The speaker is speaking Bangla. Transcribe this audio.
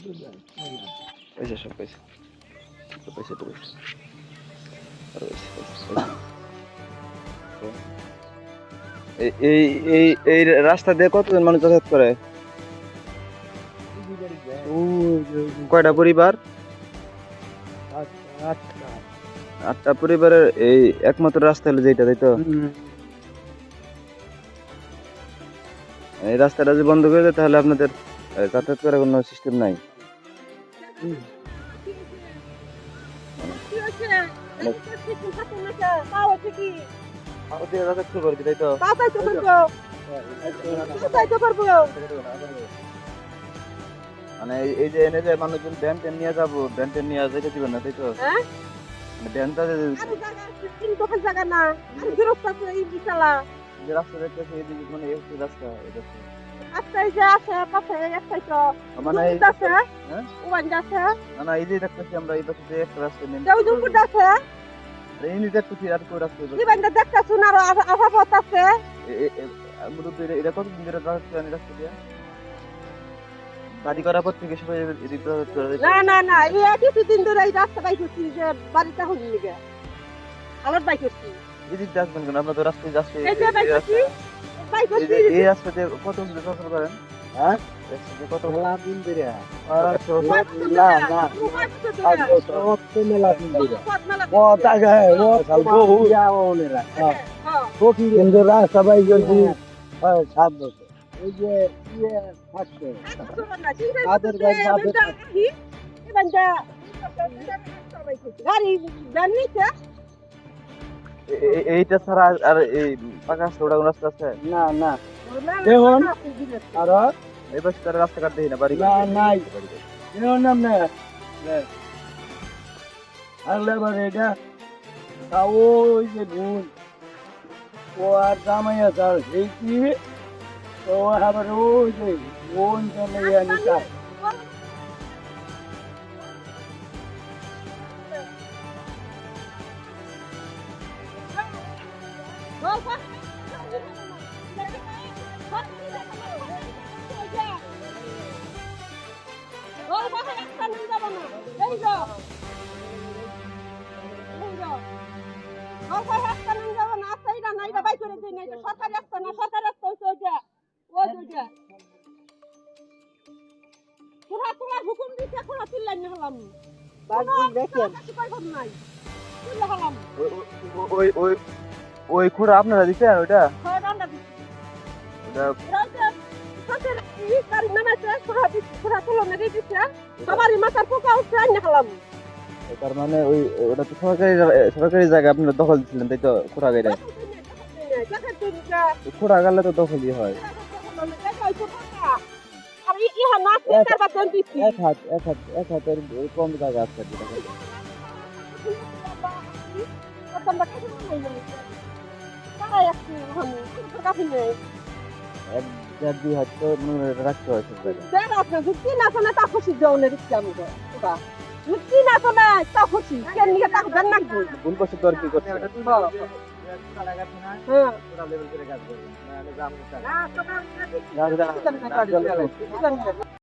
পয়সা সব পয়সা পয়সা তো পয়সা আরো এই এই এই রাস্তা দিয়ে কতজন মানুষ যাতায়াত করে? কয়টা পরিবার? আটটা পরিবারের এই একমাত্র রাস্তা হলো যেটা, তাই তো? এই রাস্তাটা যদি বন্ধ করে দেয় তাহলে আপনাদের যাতায়াত করার কোনো সিস্টেম নাই। মানে এই যে এনে যে মানুষজন ব্যান টেন নিয়ে যাবো, ব্যান টেন নিয়ে যেতে দিবেন না, তাই তো? ব্যানটা যে রাস্তা দেখতেছে এইদিকে, মানে এই হচ্ছে রাস্তা, এই রাস্তা মানে না এই যে দেখতেছি আমরা এই পাশে যে একটা রাস্তা নেই, এই নিয়ে দেখতেছি আর কই রাস্তা এটা কতদিন ধরে যাতায়াত করেন এই রাস্তা দিয়ে? বাড়ি করার পর থেকে সবাই এদিক যাতায়াত করে? না এই কিছুদিন ধরে এই রাস্তা বাই করছি যে বাড়িটা হইনি লিগে আলাদ বাই করছি এদিক দিয়ে আসবেন কেন? আপনার তো রাস্তায় যাচ্ছে এই যে বাই করছি এই রাস্তা দিয়ে কত দিন চলাচল করেন? হ্যাঁ কত মেলা দিন ধরে না মেলা দিন ধরে ও টাকা ও বহু যাও ওনেরা কিন্তু রাস্তা বাই করছি 7 বছর এই যে ইয়ে থাকছে তাদের গাড়ি জানিছে এইটা ছাড়া আর এই পাকা রাস্তা ওটা কোন রাস্তা আছে? না না দেখুন আর এই পাশে তার রাস্তাঘাট দেখি না, বাড়ি না নাই দেখুন নাম না আগলে আবার এটা ওই যে বোন ও আর জামাই আছে আর সেই কি তো আবার ওই যে বোন চলে জানি তাই হুকুম দিচ্ছে খোলা চিল্লাই হলাম ওই ওই ওই খুঁড়া আপনারা দিচ্ছেন ওইটা? তার মানে ওই ওটা তো সরকারি জায়গা, আপনারা দখল দিচ্ছিলেন, তাই তো? খুঁড়া গাড়ি খুঁড়া গেলে তো দখলই হয়। এক হাতের কম জায়গা আছে যেটা। এক দেড় দুই হাত তো রাখতে হয় সব জায়গায়। ভুল করছে তো আর কি করছে?